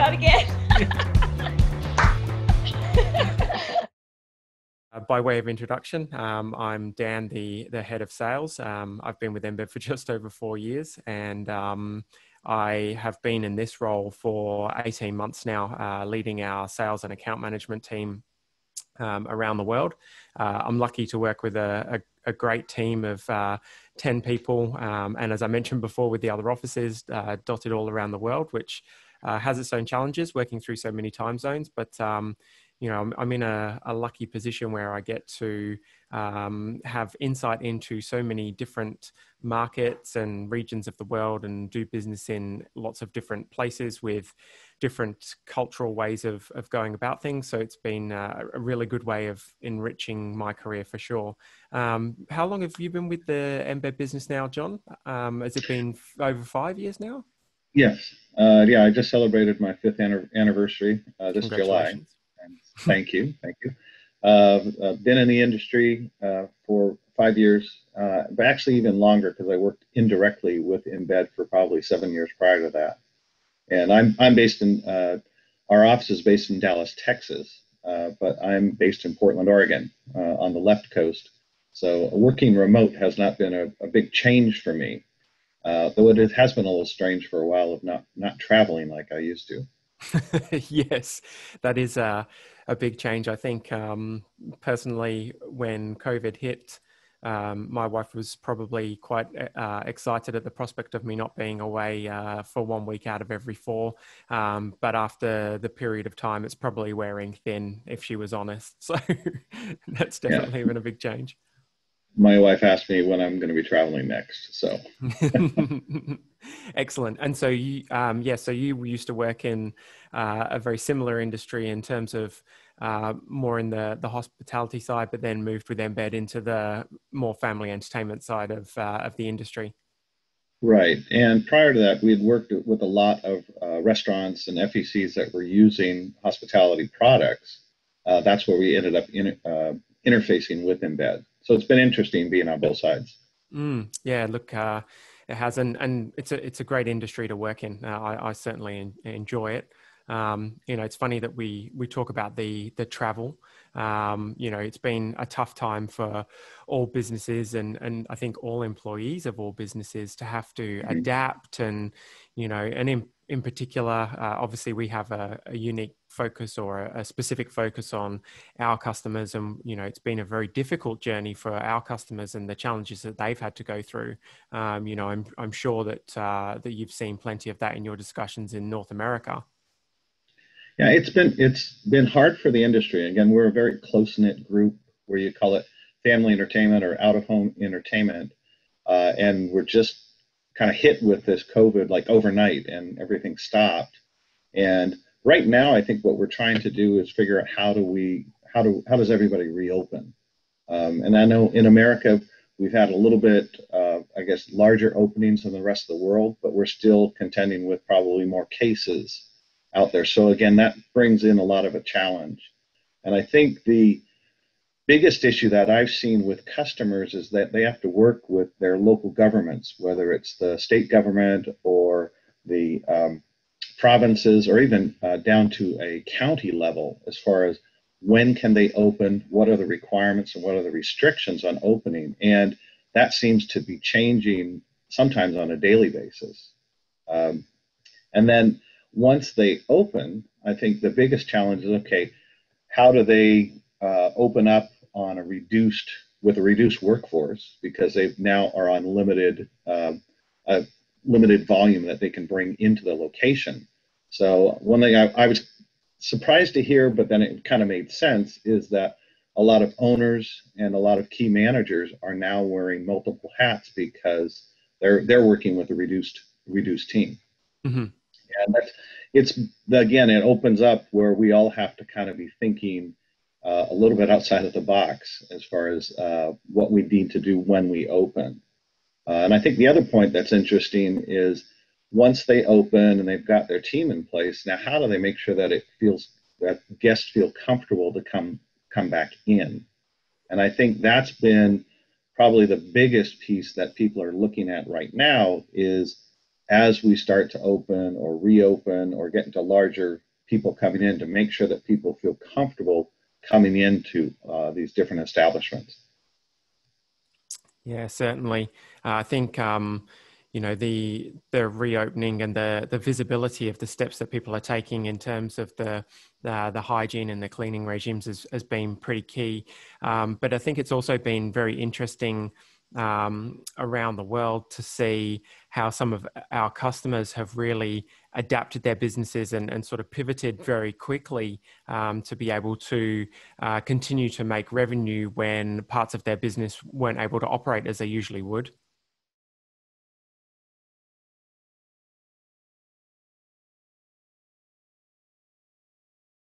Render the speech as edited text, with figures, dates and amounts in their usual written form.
start again. By way of introduction, I'm Dan, the head of sales. I've been with Embed for just over 4 years, and I have been in this role for 18 months now, leading our sales and account management team around the world. I'm lucky to work with a great team of 10 people, and as I mentioned before, with the other offices dotted all around the world, which has its own challenges working through so many time zones, but you know, I'm in a lucky position where I get to have insight into so many different markets and regions of the world and do business in lots of different places with different cultural ways of going about things. So it's been a really good way of enriching my career for sure. How long have you been with the Embed business now, John? Has it been over 5 years now? Yes. Yeah, I just celebrated my fifth anniversary this July. Congratulations. And thank you. Thank you. Been in the industry for 5 years, but actually even longer because I worked indirectly with Embed for probably 7 years prior to that. And I'm based in, our office is based in Dallas, Texas, but I'm based in Portland, Oregon, on the left coast. So working remote has not been a big change for me, though it has been a little strange for a while of not traveling like I used to. Yes, that is a big change. I think personally, when COVID hit, my wife was probably quite excited at the prospect of me not being away for 1 week out of every 4. But after the period of time, it's probably wearing thin, if she was honest. So that's definitely been a big change. My wife asked me when I'm going to be traveling next. So. Excellent. And so you, so you used to work in a very similar industry in terms of more in the hospitality side, but then moved with Embed into the more family entertainment side of the industry. Right. And prior to that, we had worked with a lot of restaurants and FECs that were using hospitality products. That's where we ended up interfacing with Embed. So it's been interesting being on both sides. Yeah, look, it has, and it's a great industry to work in. I certainly enjoy it. You know, it's funny that we talk about the travel. You know, it's been a tough time for all businesses and I think all employees of all businesses to have to adapt and, you know, and in particular, obviously we have a unique focus or a specific focus on our customers. And, you know, it's been a very difficult journey for our customers and the challenges that they've had to go through. You know, I'm sure that you've seen plenty of that in your discussions in North America. Yeah, it's been hard for the industry. Again, we're a very close-knit group where you call it family entertainment or out-of-home entertainment. And we're just kind of hit with this COVID like overnight and everything stopped. And right now, I think what we're trying to do is figure out how does everybody reopen? And I know in America, we've had a little bit, I guess, larger openings than the rest of the world, but we're still contending with probably more cases out there. So again, that brings in a lot of a challenge. And I think the biggest issue that I've seen with customers is that they have to work with their local governments, whether it's the state government or the provinces or even down to a county level as far as when can they open, what are the requirements and what are the restrictions on opening. And that seems to be changing sometimes on a daily basis. And then once they open, I think the biggest challenge is, okay, how do they open up on a reduced workforce because they now are on limited volume that they can bring into the location. So one thing I was surprised to hear, but then it kind of made sense, is that a lot of owners and a lot of key managers are now wearing multiple hats because they're working with a reduced team. Mm-hmm. And it opens up where we all have to kind of be thinking a little bit outside of the box as far as what we need to do when we open. And I think the other point that's interesting is once they open and they've got their team in place, now how do they make sure that that guests feel comfortable to come back in? And I think that's been probably the biggest piece that people are looking at right now is as we start to open or reopen or get into larger people coming in, to make sure that people feel comfortable coming into these different establishments. Yeah, certainly. I think the reopening and the visibility of the steps that people are taking in terms of the hygiene and the cleaning regimes has been pretty key. But I think it's also been very interesting around the world to see how some of our customers have really adapted their businesses and sort of pivoted very quickly to be able to continue to make revenue when parts of their business weren't able to operate as they usually would.